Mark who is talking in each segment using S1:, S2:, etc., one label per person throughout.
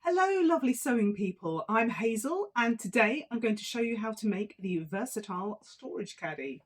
S1: Hello lovely sewing people, I'm Hazel and today I'm going to show you how to make the Versatile Storage Caddy.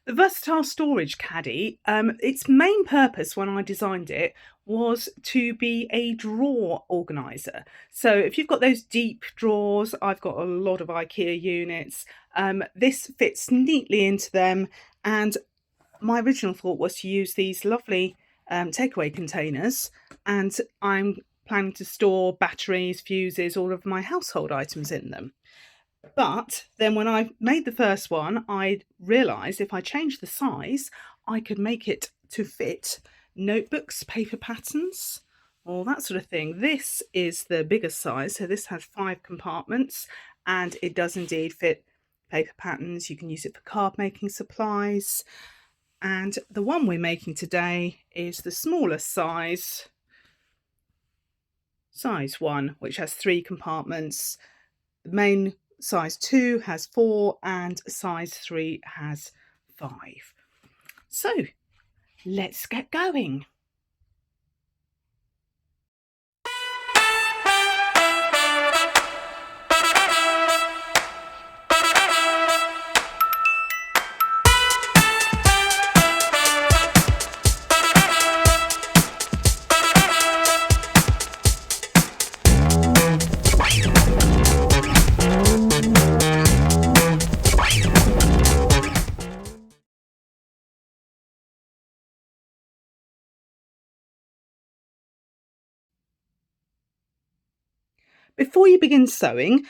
S1: The Versatile Storage Caddy, its main purpose when I designed it was to be a drawer organiser. So if you've got those deep drawers, I've got a lot of IKEA units, this fits neatly into them, and my original thought was to use these lovely takeaway containers, and I'm planning to store batteries, fuses, all of my household items in them. But then when I made the first one, I realised if I changed the size, I could make it to fit notebooks, paper patterns, all that sort of thing. This is the biggest size, so this has 5 compartments, and it does indeed fit paper patterns. You can use it for card making supplies. And the one we're making today is the smallest size 1, which has 3 compartments. The main size 2 has 4 and size 3 has 5. So let's get going. Before you begin sewing,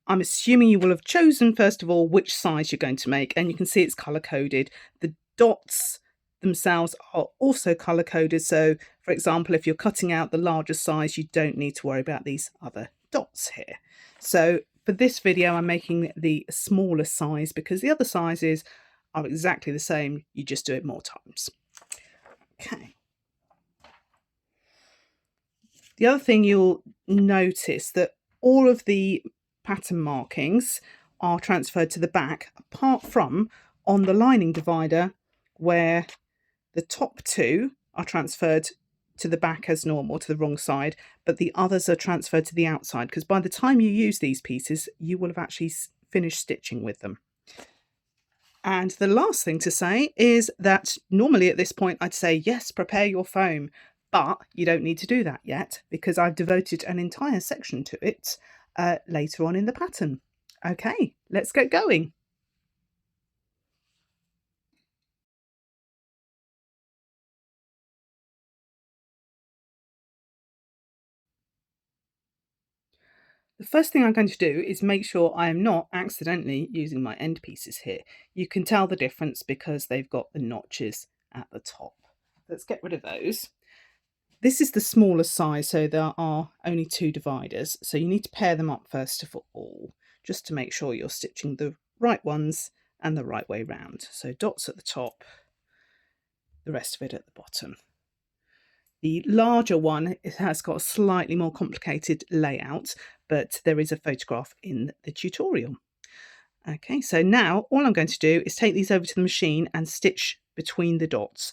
S1: I'm assuming you will have chosen first of all which size you're going to make, and you can see it's colour coded. The dots themselves are also colour coded, so for example if you're cutting out the larger size you don't need to worry about these other dots here. So for this video I'm making the smaller size because the other sizes are exactly the same, you just do it more times. Okay. The other thing you'll notice that all of the pattern markings are transferred to the back, apart from on the lining divider where the top 2 are transferred to the back as normal, to the wrong side, but the others are transferred to the outside, because by the time you use these pieces you will have actually finished stitching with them. And the last thing to say is that normally at this point I'd say, yes, prepare your foam, but you don't need to do that yet because I've devoted an entire section to it later on in the pattern. Okay, let's get going. The first thing I'm going to do is make sure I am not accidentally using my end pieces here. You can tell the difference because they've got the notches at the top. Let's get rid of those. This is the smaller size, so there are only 2 dividers, so you need to pair them up first of all, just to make sure you're stitching the right ones and the right way round. So dots at the top, the rest of it at the bottom. The larger one, it has got a slightly more complicated layout, but there is a photograph in the tutorial. Okay, so now all I'm going to do is take these over to the machine and stitch between the dots.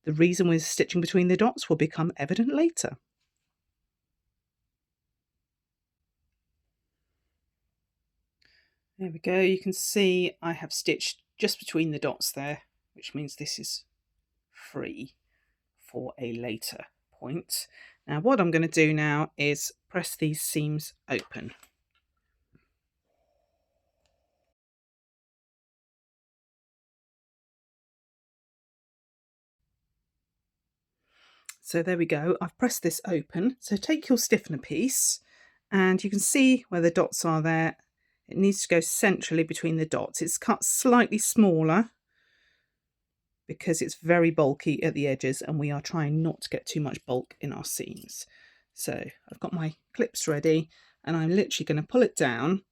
S1: The reason we're stitching between the dots will become evident later. There we go, you can see I have stitched just between the dots there, which means this is free for a later point. Now what I'm going to do now is press these seams open. So there we go, I've pressed this open. So take your stiffener piece and you can see where the dots are there. It needs to go centrally between the dots. It's cut slightly smaller because it's very bulky at the edges and we are trying not to get too much bulk in our seams. So I've got my clips ready and I'm literally going to pull it down.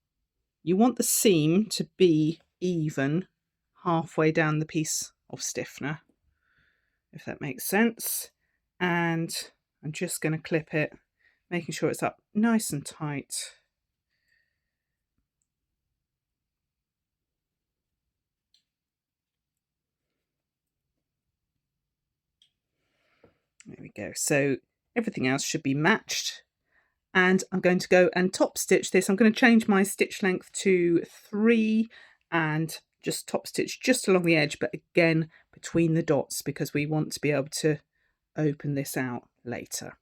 S1: You want the seam to be even halfway down the piece of stiffener, if that makes sense. And I'm just going to clip it making sure it's up nice and tight. There we go. So everything else should be matched. And I'm going to go and top stitch this. I'm going to change my stitch length to 3 and just top stitch just along the edge, but again between the dots, because we want to be able to open this out later.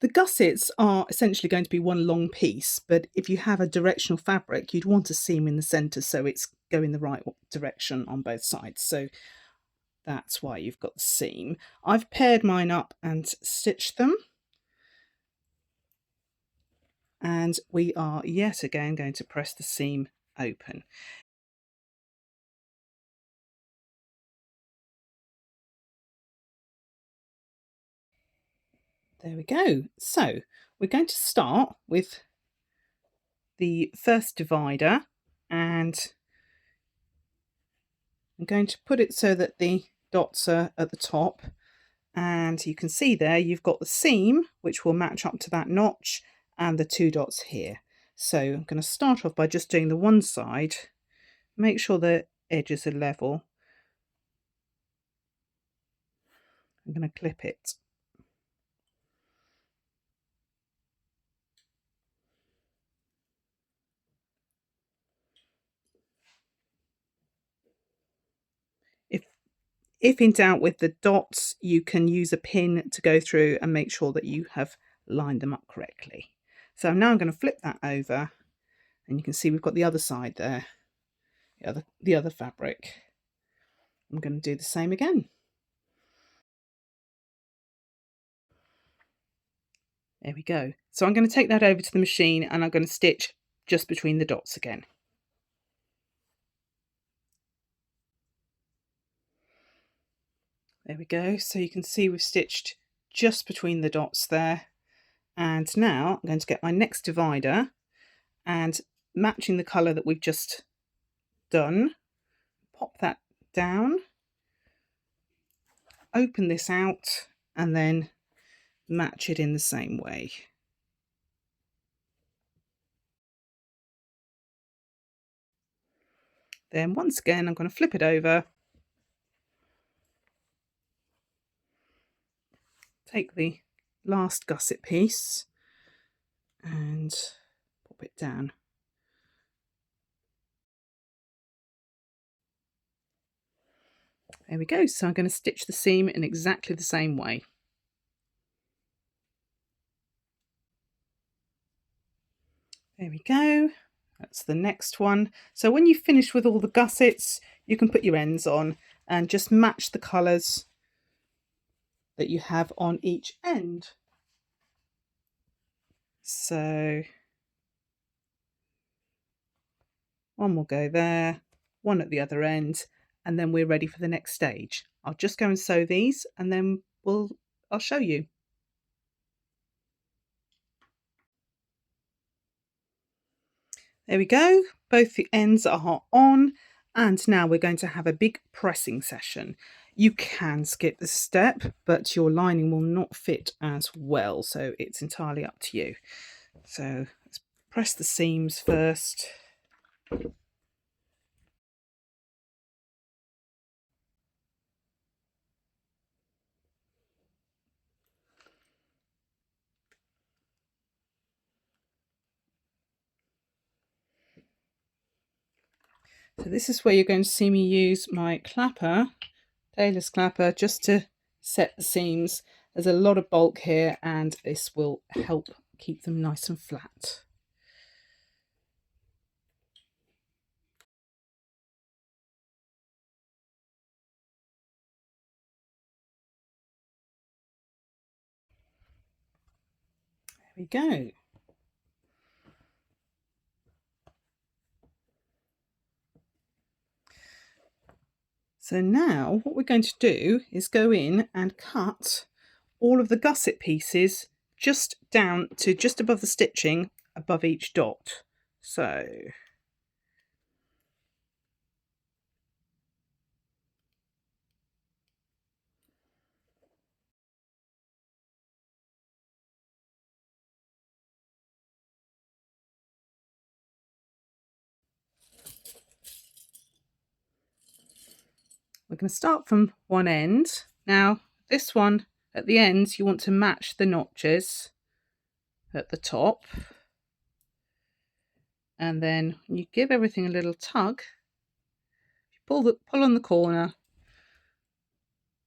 S1: The gussets are essentially going to be one long piece, but if you have a directional fabric, you'd want a seam in the centre so it's going the right direction on both sides. So that's why you've got the seam. I've paired mine up and stitched them. And we are yet again going to press the seam open. There we go. So we're going to start with the first divider, and I'm going to put it so that the dots are at the top, and you can see there you've got the seam which will match up to that notch and the 2 dots here. So I'm going to start off by just doing the one side, make sure the edges are level. I'm going to clip it. If in doubt with the dots, you can use a pin to go through and make sure that you have lined them up correctly. So now I'm going to flip that over, and you can see we've got the other side there, the other fabric. I'm going to do the same again. There we go. So I'm going to take that over to the machine and I'm going to stitch just between the dots again. There we go. So you can see we've stitched just between the dots there. And now I'm going to get my next divider and matching the colour that we've just done, pop that down, open this out, and then match it in the same way. Then once again I'm going to flip it over, take the last gusset piece and pop it down. There we go. So I'm going to stitch the seam in exactly the same way. There we go. That's the next one. So when you've finished with all the gussets, you can put your ends on and just match the colours that you have on each end. So one will go there, one at the other end, and then we're ready for the next stage. I'll just go and sew these and then I'll show you. There we go, both the ends are on, and now we're going to have a big pressing session. You can skip this step, but your lining will not fit as well, so it's entirely up to you. So let's press the seams first. So this is where you're going to see me use my clapper, tailor's clapper, just to set the seams. There's a lot of bulk here and this will help keep them nice and flat. There we go. So now what we're going to do is go in and cut all of the gusset pieces just down to just above the stitching above each dot. So We're going to start from one end. Now this one at the ends, you want to match the notches at the top, and then you give everything a little tug. Pull on the corner.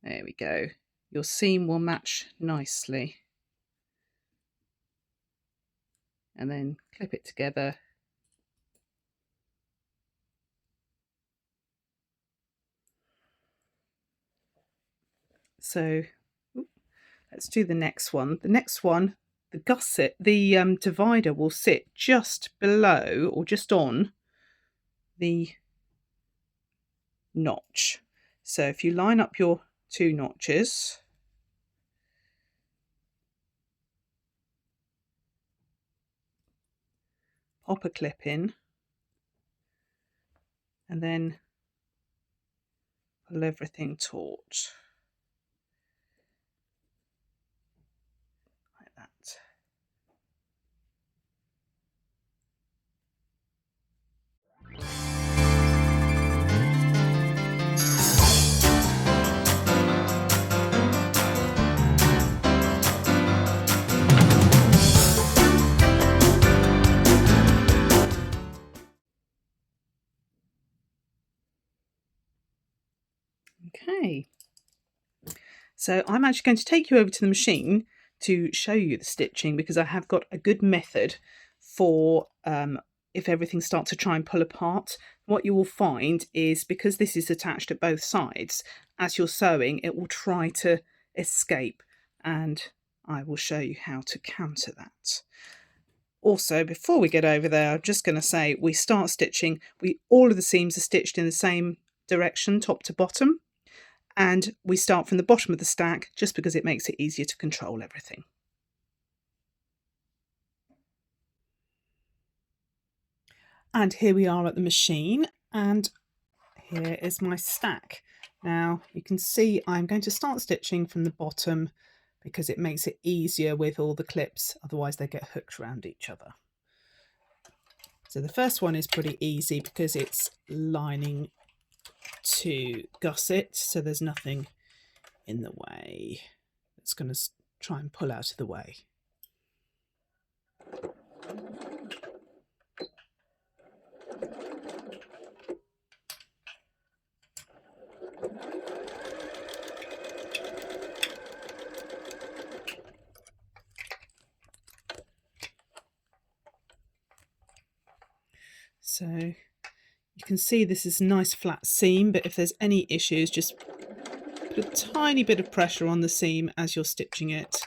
S1: There we go. Your seam will match nicely, and then clip it together. So let's do the next one. The next one, the gusset, the divider will sit just below or just on the notch. So if you line up your two notches, pop a clip in, and then pull everything taut like that. Okay, so I'm actually going to take you over to the machine to show you the stitching, because I have got a good method for if everything starts to try and pull apart. What you will find is, because this is attached at both sides, as you're sewing it will try to escape, and I will show you how to counter that. Also, before we get over there, I'm just going to say we start stitching, all of the seams are stitched in the same direction, top to bottom, and we start from the bottom of the stack just because it makes it easier to control everything. And here we are at the machine, and here is my stack. Now you can see I'm going to start stitching from the bottom because it makes it easier with all the clips, otherwise they get hooked around each other. So the first one is pretty easy because it's lining to gusset, so there's nothing in the way that's going to try and pull out of the way. So you can see this is a nice flat seam, but if there's any issues, just put a tiny bit of pressure on the seam as you're stitching it,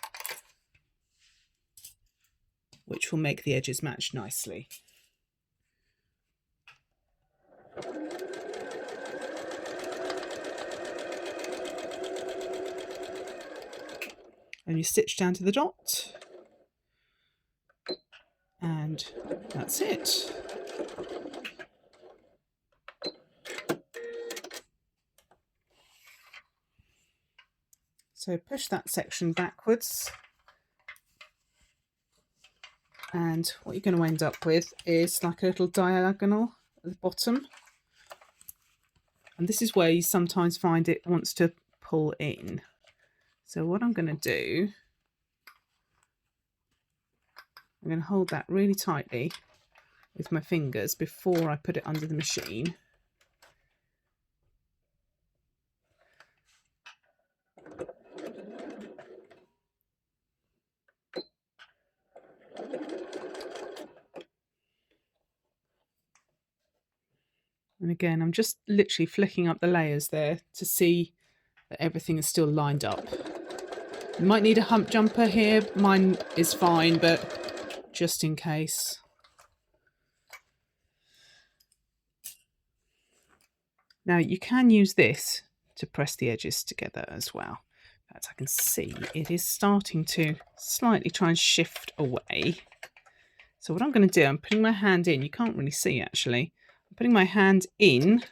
S1: which will make the edges match nicely. And you stitch down to the dot, and that's it. So push that section backwards, and what you're going to end up with is like a little diagonal at the bottom, and this is where you sometimes find it wants to pull in. So what I'm going to do, I'm going to hold that really tightly with my fingers before I put it under the machine. And again, I'm just literally flicking up the layers there to see that everything is still lined up. You might need a hump jumper here. Mine is fine, but just in case. Now you can use this to press the edges together as well. As I can see, it is starting to slightly try and shift away. So what I'm going to do, I'm putting my hand in. You can't really see actually. I'm putting my hand in,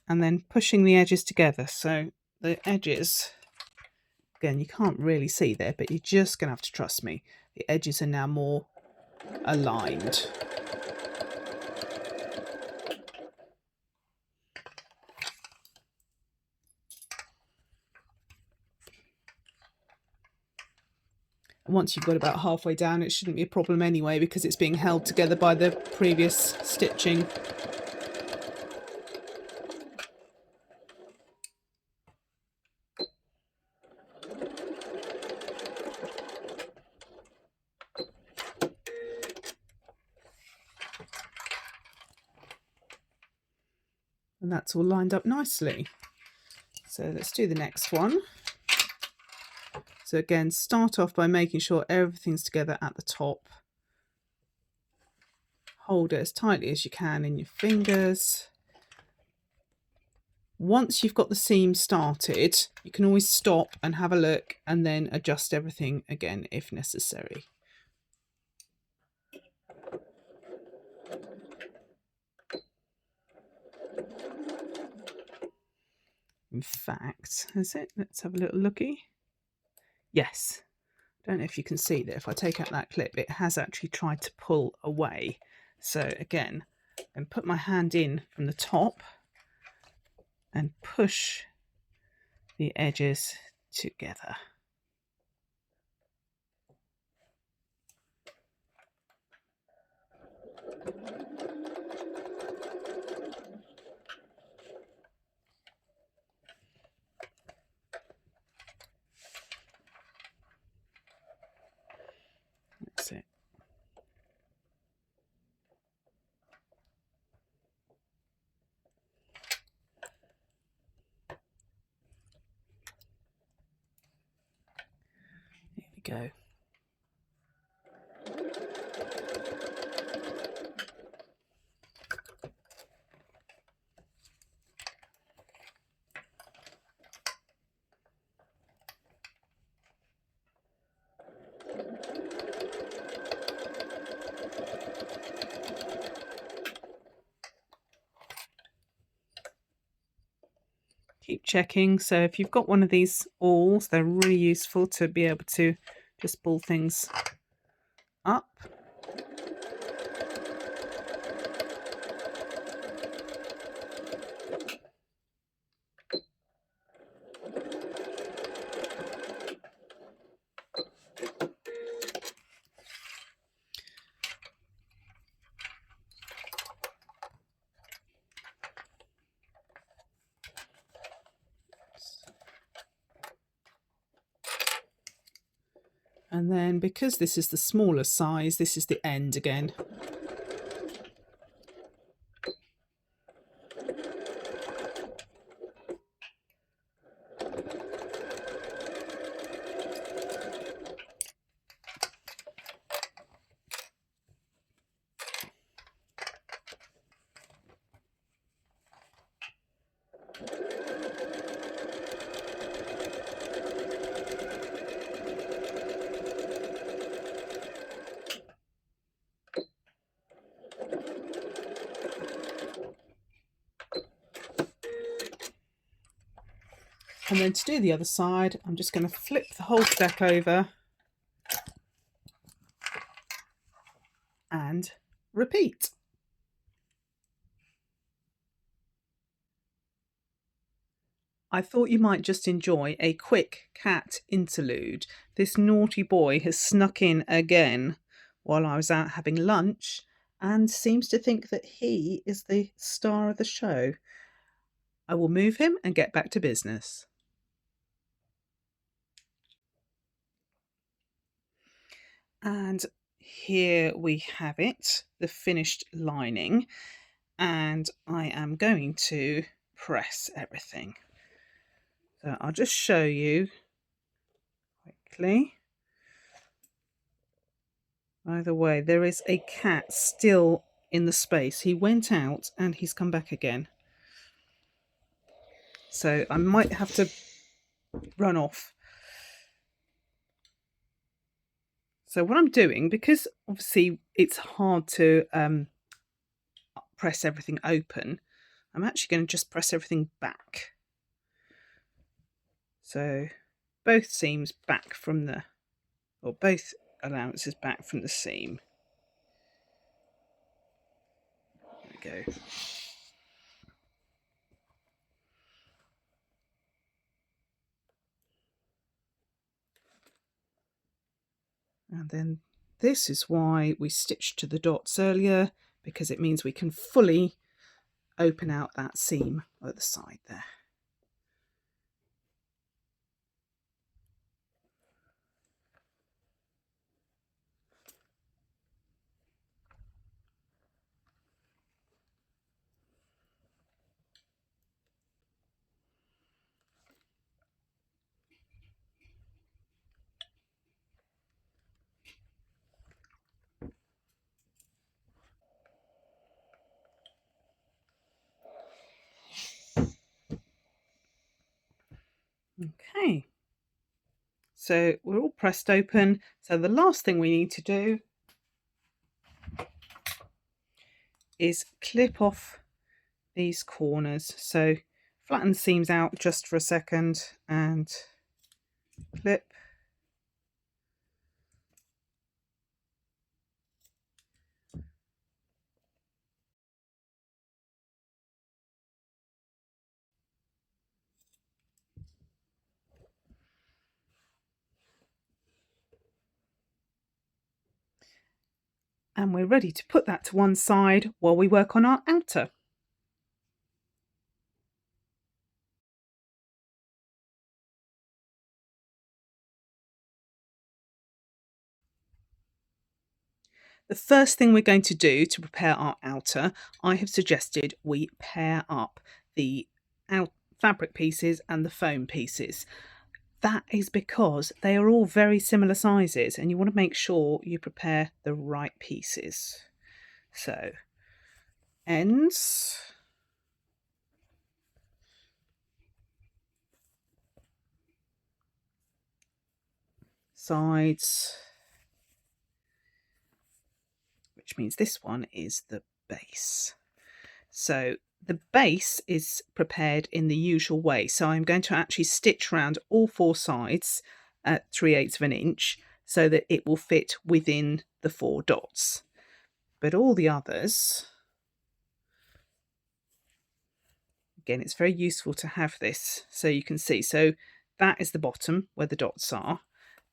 S1: and then pushing the edges together. So the edges, again, you can't really see there, but you're just going to have to trust me. The edges are now more aligned. Once you've got about halfway down, it shouldn't be a problem anyway, because it's being held together by the previous stitching. And that's all lined up nicely. So let's do the next one. So again, start off by making sure everything's together at the top. Hold it as tightly as you can in your fingers. Once you've got the seam started, you can always stop and have a look and then adjust everything again if necessary. In fact, is it? Let's have a little looky. Yes. Don't know if you can see that if I take out that clip, it has actually tried to pull away. So again, and put my hand in from the top and push the edges together. That's it. Here we go. Keep checking. So if you've got one of these awls, they're really useful to be able to just pull things up. And then because this is the smaller size, this is the end again. And then to do the other side, I'm just going to flip the whole stack over and repeat. I thought you might just enjoy a quick cat interlude. This naughty boy has snuck in again while I was out having lunch and seems to think that he is the star of the show. I will move him and get back to business. And here we have it, the finished lining, and I am going to press everything. So I'll just show you quickly. By the way, there is a cat still in the space. He went out and he's come back again. So I might have to run off. So what I'm doing, because obviously it's hard to press everything open, I'm actually going to just press everything back. So both seams back from the, or both allowances back from the seam. There we go. And then this is why we stitched to the dots earlier, because it means we can fully open out that seam at the side there. Okay, so we're all pressed open. So the last thing we need to do is clip off these corners. So flatten the seams out just for a second and clip. And we're ready to put that to one side while we work on our outer. The first thing we're going to do to prepare our outer, I have suggested we pair up the fabric pieces and the foam pieces. That is because they are all very similar sizes and you want to make sure you prepare the right pieces. So, ends, sides, which means this one is the base. So the base is prepared in the usual way. So I'm going to actually stitch around all four sides at 3/8 of an inch so that it will fit within the 4 dots. But all the others, again, it's very useful to have this so you can see. So that is the bottom where the dots are.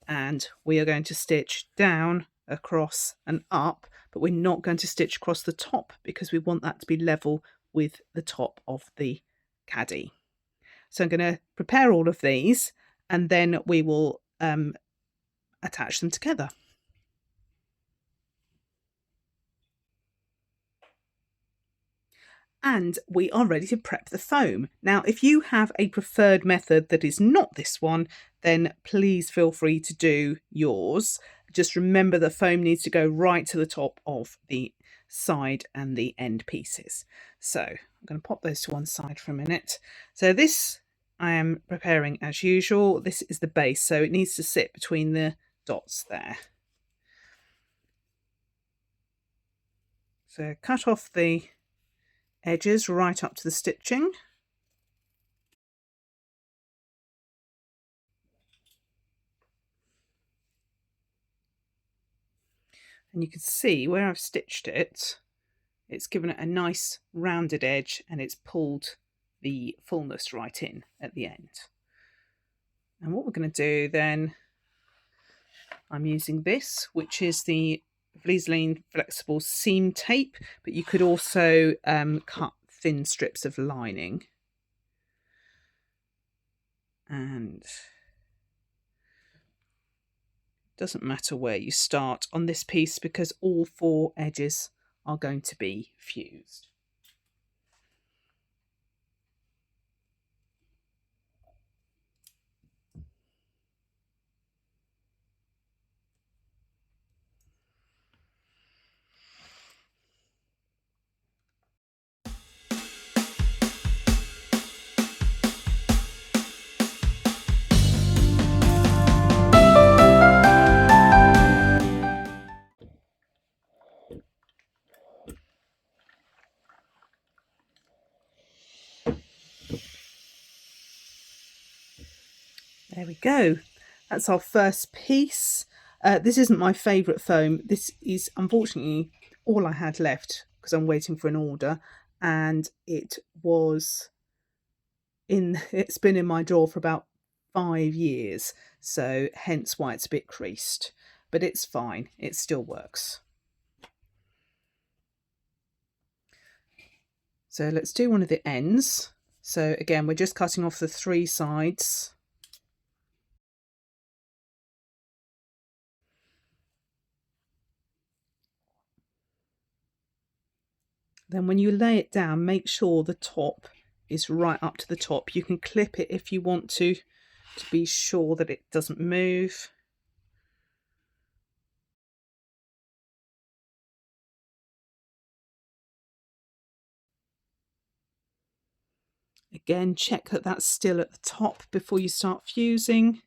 S1: And we are going to stitch down, across and up, but we're not going to stitch across the top because we want that to be level with the top of the caddy. So I'm going to prepare all of these and then we will attach them together. And we are ready to prep the foam. Now, if you have a preferred method that is not this one, then please feel free to do yours. Just remember the foam needs to go right to the top of the side and the end pieces. So I'm going to pop those to one side for a minute. So this I am preparing as usual. This is the base, so it needs to sit between the dots there. So cut off the edges right up to the stitching. And you can see where I've stitched it, it's given it a nice rounded edge and it's pulled the fullness right in at the end. And what we're going to do then, I'm using this, which is the Versatile flexible seam tape, but you could also cut thin strips of lining. And doesn't matter where you start on this piece because all 4 edges are going to be fused. There we go. That's our first piece. This isn't my favourite foam. This is unfortunately all I had left because I'm waiting for an order, and it's been in my drawer for about 5 years, so hence why it's a bit creased. but it's fine, it still works. So let's do one of the ends. So again, we're just cutting off the 3 sides. Then when you lay it down, make sure the top is right up to the top. You can clip it if you want to be sure that it doesn't move. Again, check that that's still at the top before you start fusing.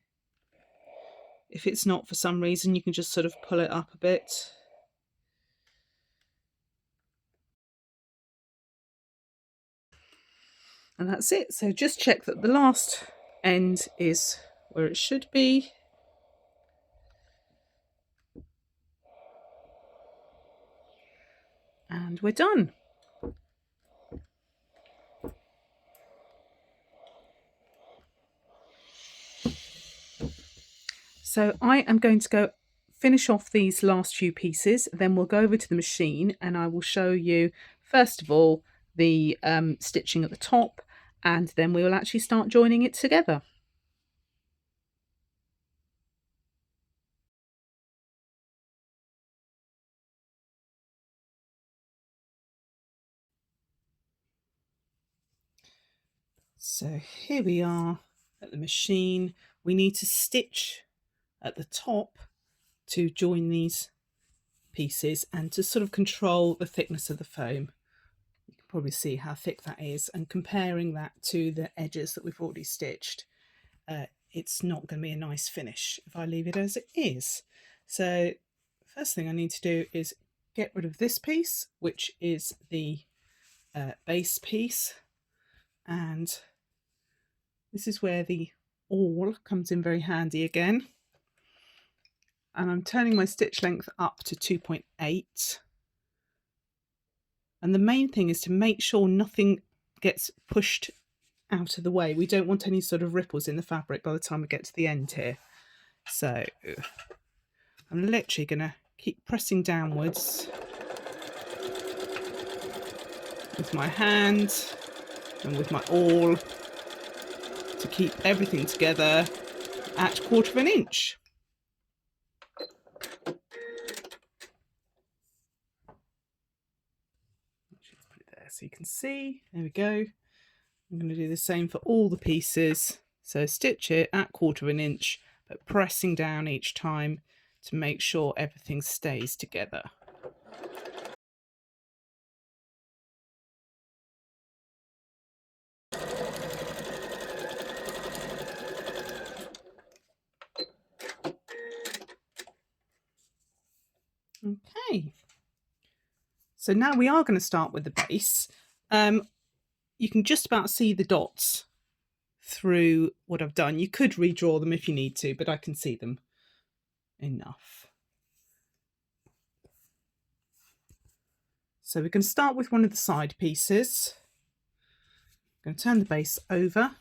S1: If it's not for some reason, you can just sort of pull it up a bit. And that's it. So just check that the last end is where it should be. And we're done. So I am going to go finish off these last few pieces, then we'll go over to the machine and I will show you, first of all, the stitching at the top, and then we will actually start joining it together. So here we are at the machine. We need to stitch at the top to join these pieces and to sort of control the thickness of the foam. You can probably see how thick that is, and comparing that to the edges that we've already stitched, it's not going to be a nice finish if I leave it as it is. So first thing I need to do is get rid of this piece, which is the base piece, and this is where the awl comes in very handy again. And I'm turning my stitch length up to 2.8. And the main thing is to make sure nothing gets pushed out of the way. We don't want any sort of ripples in the fabric by the time we get to the end here. So I'm literally going to keep pressing downwards with my hand and with my awl to keep everything together at 1/4 of an inch. Let's put it there so you can see. There we go. I'm going to do the same for all the pieces. So stitch it at 1/4 of an inch, but pressing down each time to make sure everything stays together. Okay, so now we are going to start with the base. You can just about see the dots through what I've done. You could redraw them if you need to, but I can see them enough. So we're going to start with one of the side pieces. I'm going to turn the base over.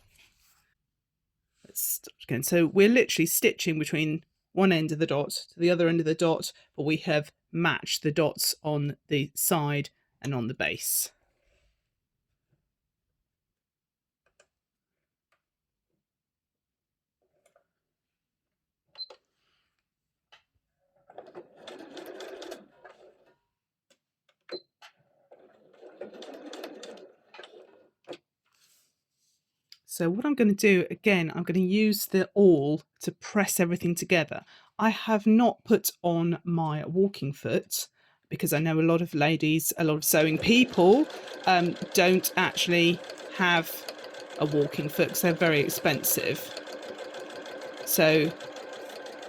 S1: Let's start again. So we're literally stitching between one end of the dot to the other end of the dot, but we have matched the dots on the side and on the base. So what I'm going to do, again, I'm going to use the awl to press everything together. I have not put on my walking foot because I know a lot of ladies, a lot of sewing people don't actually have a walking foot because they're very expensive. So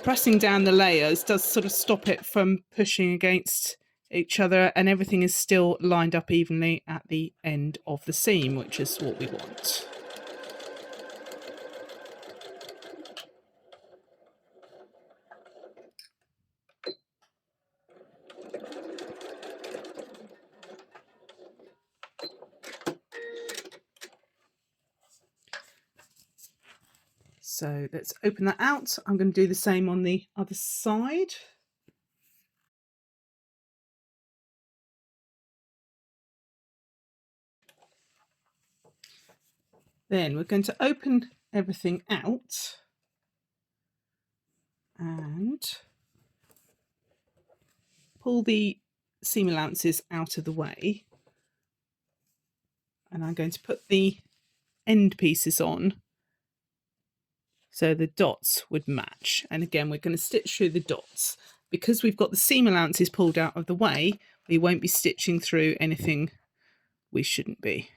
S1: pressing down the layers does sort of stop it from pushing against each other, and everything is still lined up evenly at the end of the seam, which is what we want. So let's open that out. I'm going to do the same on the other side. Then we're going to open everything out and pull the seam allowances out of the way. And I'm going to put the end pieces on so the dots would match. And again, we're going to stitch through the dots. Because we've got the seam allowances pulled out of the way, we won't be stitching through anything we shouldn't be.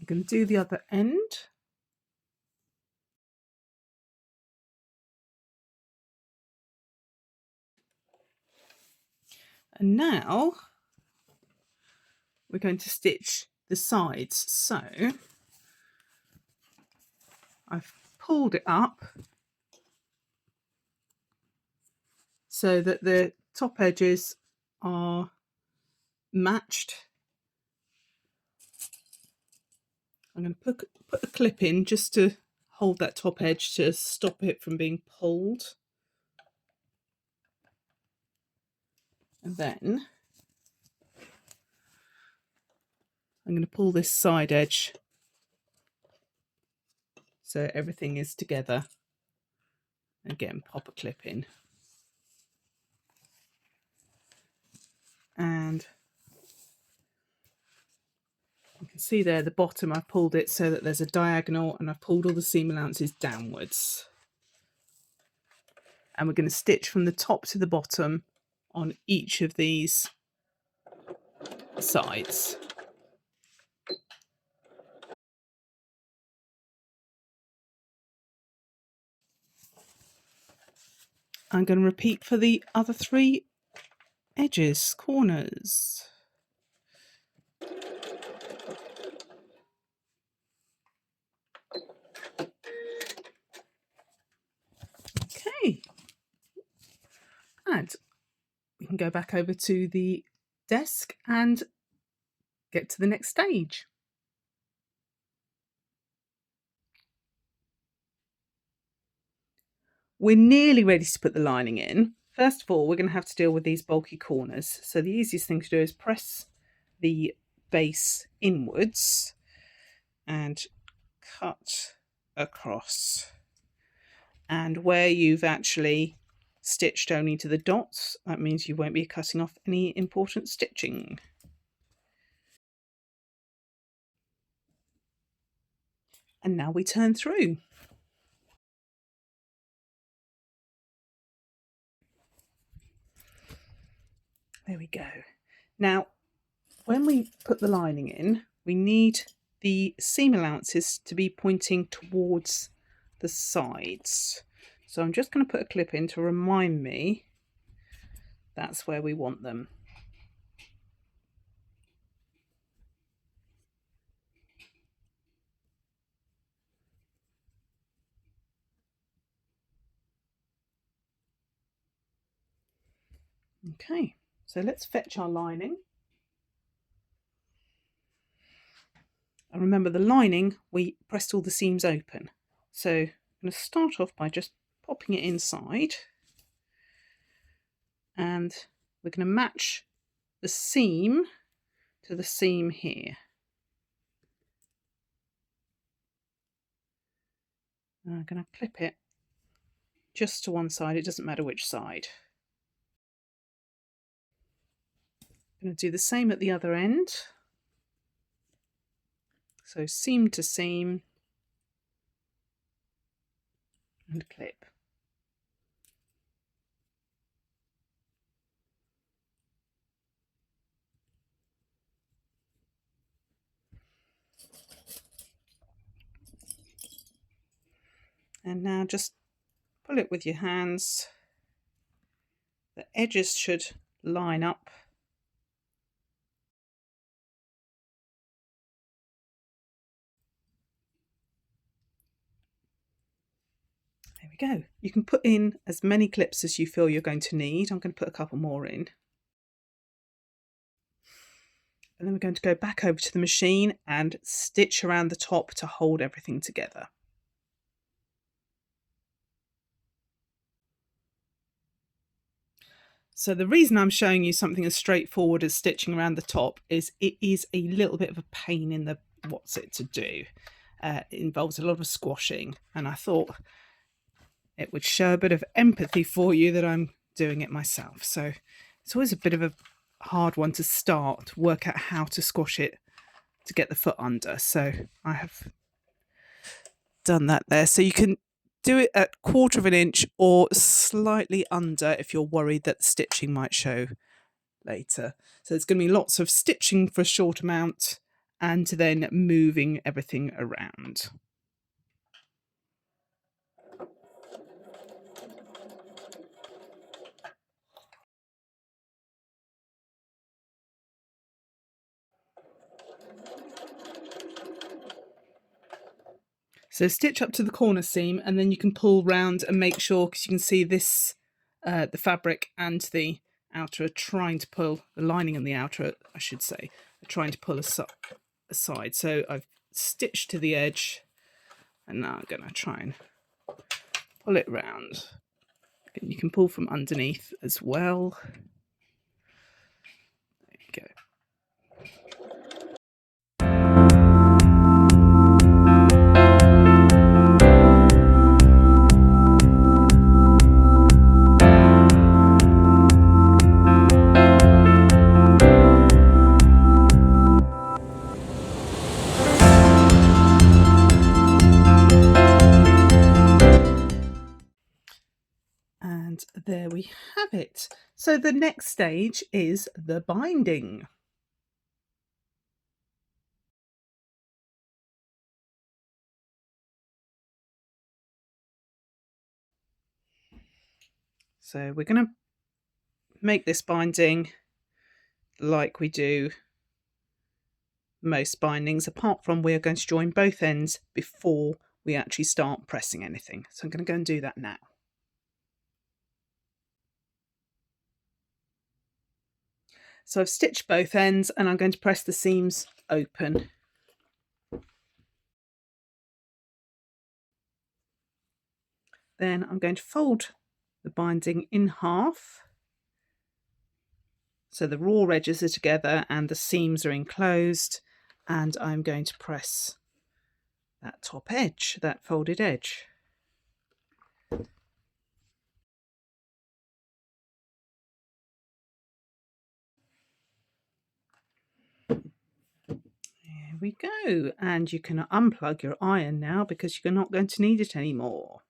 S1: I'm going to do the other end. And now we're going to stitch the sides. So I've pulled it up so that the top edges are matched. I'm going to put a clip in just to hold that top edge to stop it from being pulled. And then I'm going to pull this side edge so everything is together. Again, pop a clip in. And you can see there at the bottom I've pulled it so that there's a diagonal, and I've pulled all the seam allowances downwards. And we're going to stitch from the top to the bottom on each of these sides. I'm going to repeat for the other 3 edges, corners. Okay. And we can go back over to the desk and get to the next stage. We're nearly ready to put the lining in. First of all, we're going to have to deal with these bulky corners. So the easiest thing to do is press the base inwards and cut across. And where you've actually stitched only to the dots, that means you won't be cutting off any important stitching. And now we turn through. There we go. Now, when we put the lining in, we need the seam allowances to be pointing towards the sides. So I'm just going to put a clip in to remind me that's where we want them. Okay, so let's fetch our lining. And remember, the lining, we pressed all the seams open. So I'm going to start off by just popping it inside. And we're going to match the seam to the seam here. And I'm going to clip it just to one side. It doesn't matter which side. I'm going to do the same at the other end. So seam to seam and clip. And now just pull it with your hands. The edges should line up. There we go. You can put in as many clips as you feel you're going to need. I'm going to put a couple more in. And then we're going to go back over to the machine and stitch around the top to hold everything together. So the reason I'm showing you something as straightforward as stitching around the top is it is a little bit of a pain in the what's it to do. It involves a lot of squashing, and I thought it would show a bit of empathy for you that I'm doing it myself. So it's always a bit of a hard one to start, to work out how to squash it to get the foot under. So I have done that there. So you can do it at 1/4 of an inch or slightly under if you're worried that the stitching might show later. So there's going to be lots of stitching for a short amount and then moving everything around. So stitch up to the corner seam and then you can pull round and make sure, because you can see this, the fabric and the outer are trying to pull, the lining and the outer, I should say, are trying to pull aside. So I've stitched to the edge and now I'm going to try and pull it round. And you can pull from underneath as well. There you go. And there we have it. So the next stage is the binding. So we're going to make this binding like we do most bindings, apart from we're going to join both ends before we actually start pressing anything. So I'm going to go and do that now. So I've stitched both ends and I'm going to press the seams open. Then I'm going to fold the binding in half so the raw edges are together and the seams are enclosed, and I'm going to press that top edge, that folded edge. There we go, and you can unplug your iron now because you're not going to need it anymore.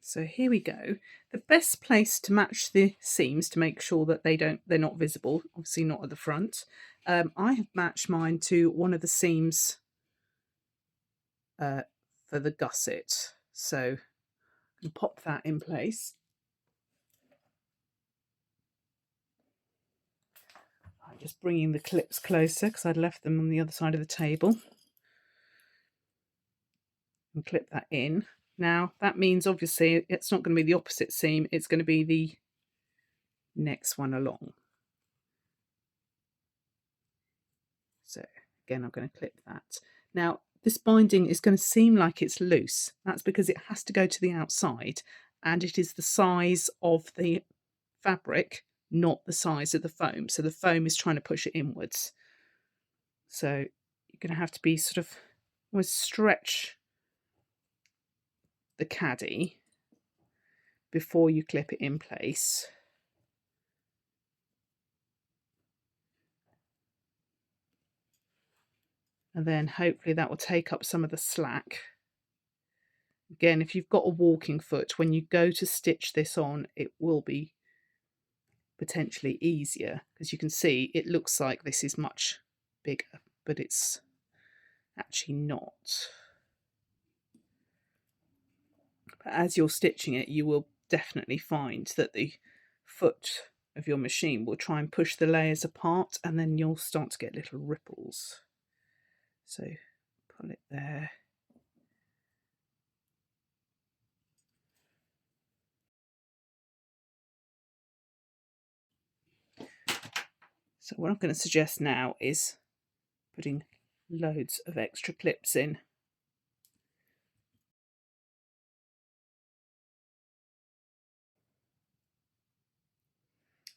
S1: So here we go. The best place to match the seams to make sure that they're not visible, obviously not at the front. I have matched mine to one of the seams for the gusset. So I can pop that in place. I'm just bringing the clips closer because I'd left them on the other side of the table. And clip that in. Now that means obviously it's not going to be the opposite seam, it's going to be the next one along. So again, I'm going to clip that. Now this binding is going to seem like it's loose. That's because it has to go to the outside, and it is the size of the fabric, not the size of the foam. So the foam is trying to push it inwards. So you're going to have to be sort of almost stretch the caddy before you clip it in place. And then hopefully that will take up some of the slack. Again, if you've got a walking foot, when you go to stitch this on, it will be potentially easier, because you can see it looks like this is much bigger, but it's actually not. But as you're stitching it, you will definitely find that the foot of your machine will try and push the layers apart, and then you'll start to get little ripples. So pull it there. So what I'm going to suggest now is putting loads of extra clips in.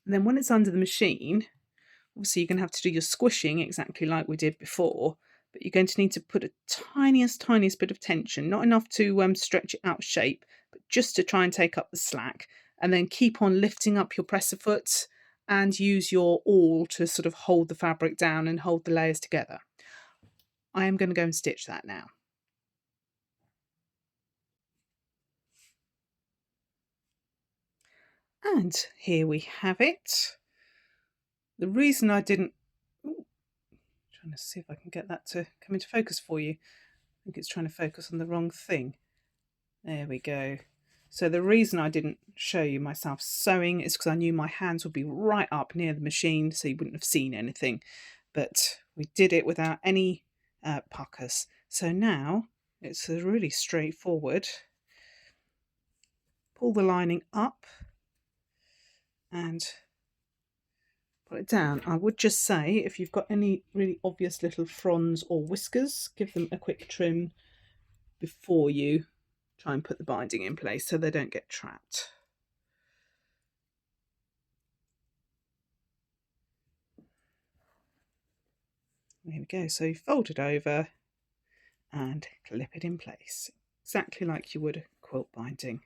S1: And then when it's under the machine, obviously you're going to have to do your squishing exactly like we did before, but you're going to need to put a tiniest bit of tension, not enough to stretch it out of shape, but just to try and take up the slack, and then keep on lifting up your presser foot and use your awl to sort of hold the fabric down and hold the layers together. I am going to go and stitch that now. And here we have it. The reason I didn't... trying to see if I can get that to come into focus for you. I think it's trying to focus on the wrong thing. There we go. So the reason I didn't show you myself sewing is because I knew my hands would be right up near the machine, so you wouldn't have seen anything. But we did it without any puckers. So now it's really straightforward. Pull the lining up and put it down. I would just say, if you've got any really obvious little fronds or whiskers, give them a quick trim before you try and put the binding in place so they don't get trapped. There we go. So you fold it over and clip it in place, exactly like you would a quilt binding.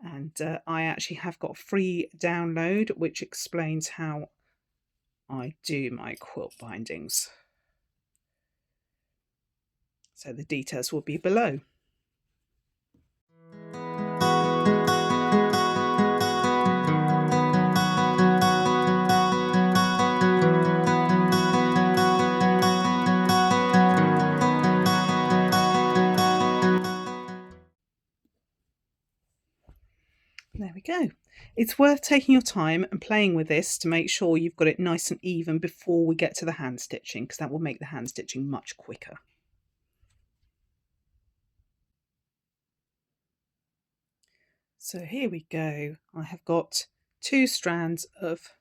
S1: And I actually have got a free download which explains how I do my quilt bindings. So the details will be below. There we go. It's worth taking your time and playing with this to make sure you've got it nice and even before we get to the hand stitching, because that will make the hand stitching much quicker. So here we go. I have got 2 strands of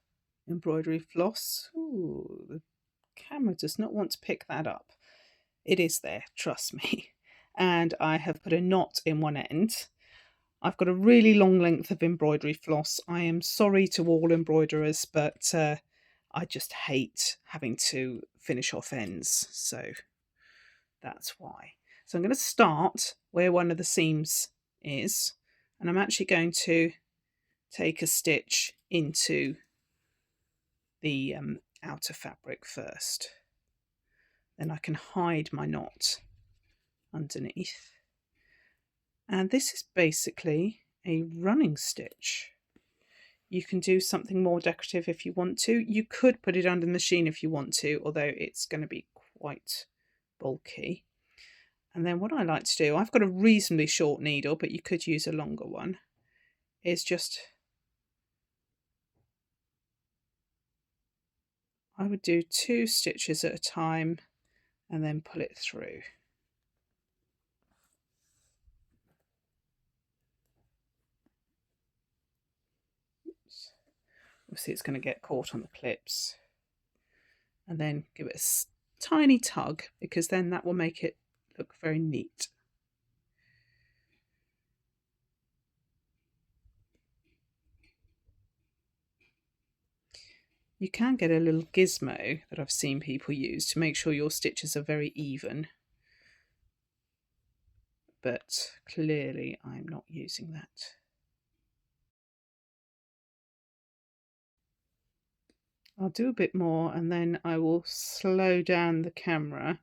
S1: embroidery floss. Ooh, the camera does not want to pick that up. It is there, trust me. And I have put a knot in one end. I've got a really long length of embroidery floss. I am sorry to all embroiderers, but I just hate having to finish off ends. So that's why. So I'm going to start where one of the seams is. And I'm actually going to take a stitch into the outer fabric first. Then I can hide my knot underneath. And this is basically a running stitch. You can do something more decorative if you want to. You could put it under the machine if you want to, although it's going to be quite bulky. And then what I like to do, I've got a reasonably short needle, but you could use a longer one, is just, I would do 2 stitches at a time and then pull it through. Oops. Obviously it's going to get caught on the clips. And then give it a tiny tug, because then that will make it look very neat. You can get a little gizmo that I've seen people use to make sure your stitches are very even. But clearly I'm not using that. I'll do a bit more and then I will slow down the camera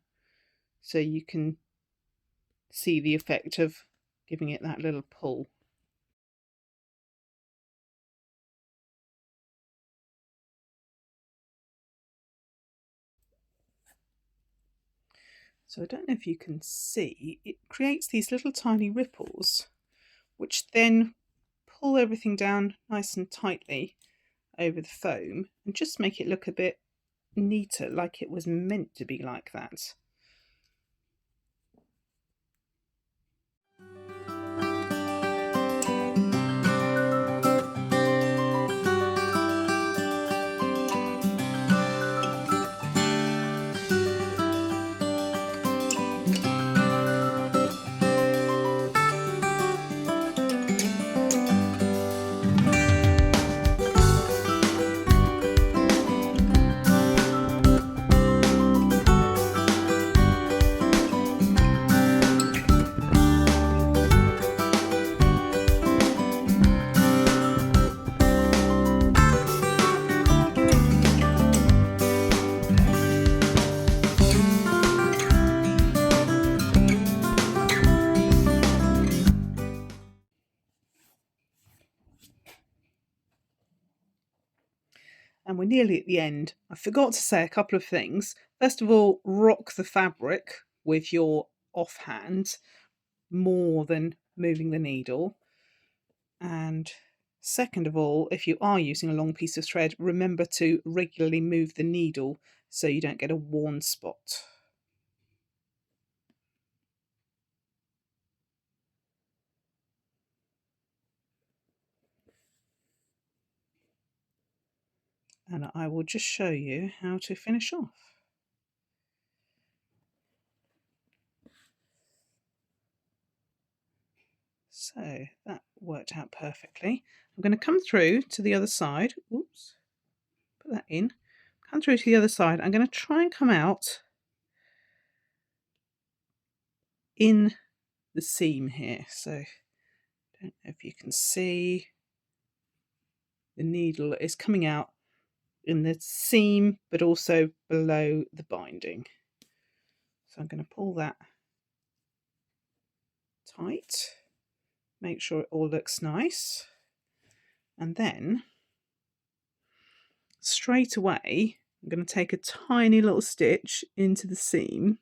S1: so you can see the effect of giving it that little pull. So I don't know if you can see, it creates these little tiny ripples which then pull everything down nice and tightly over the foam and just make it look a bit neater, like it was meant to be like that. And we're nearly at the end. I forgot to say a couple of things. First of all, rock the fabric with your offhand more than moving the needle. And second of all, if you are using a long piece of thread, remember to regularly move the needle so you don't get a worn spot. And I will just show you how to finish off. So that worked out perfectly. I'm going to come through to the other side. Oops, put that in. Come through to the other side. I'm going to try and come out in the seam here. So I don't know if you can see. The needle is coming out in the seam, but also below the binding. So I'm going to pull that tight, make sure it all looks nice, and then straight away I'm going to take a tiny little stitch into the seam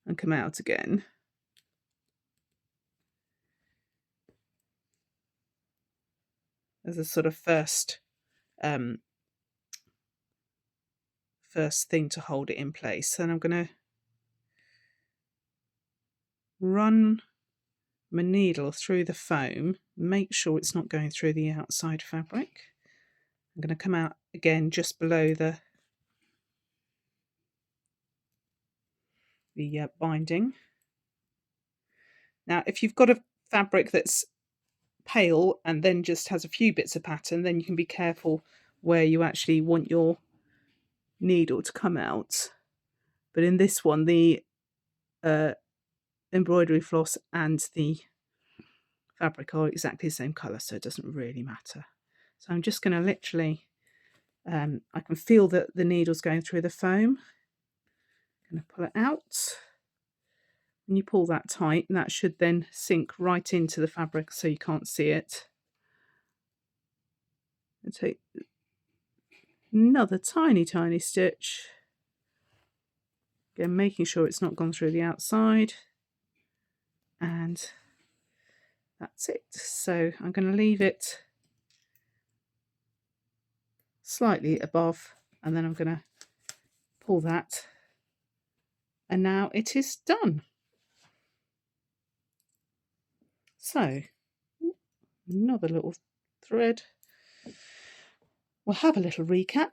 S1: and come out again. As a sort of first thing to hold it in place. And I'm going to run my needle through the foam, make sure it's not going through the outside fabric. I'm going to come out again just below the binding. Now, if you've got a fabric that's pale and then just has a few bits of pattern, then you can be careful where you actually want your needle to come out. But in this one, the embroidery floss and the fabric are exactly the same colour, so it doesn't really matter. So I'm just going to literally, I can feel that the needle's going through the foam. I'm going to pull it out. When you pull that tight, that should then sink right into the fabric so you can't see it. And take another tiny stitch. Again, making sure it's not gone through the outside. And that's it. So I'm going to leave it slightly above, and then I'm going to pull that. And now it is done. So, another little thread. We'll have a little recap,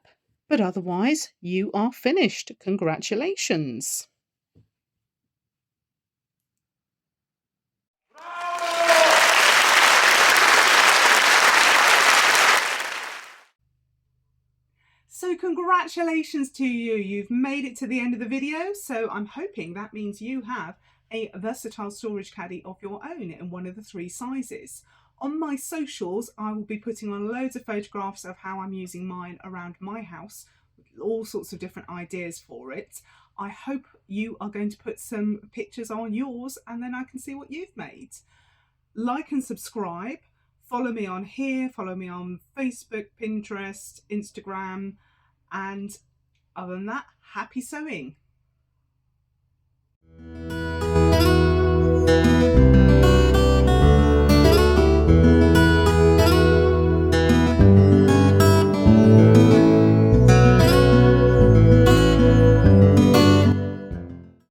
S1: but otherwise you are finished. Congratulations. So congratulations to you. You've made it to the end of the video. So I'm hoping that means you have a versatile storage caddy of your own in one of the 3 sizes. On my socials, I will be putting on loads of photographs of how I'm using mine around my house, with all sorts of different ideas for it. I hope you are going to put some pictures on yours and then I can see what you've made. Like and subscribe. Follow me on here, follow me on Facebook, Pinterest, Instagram, and other than that, happy sewing.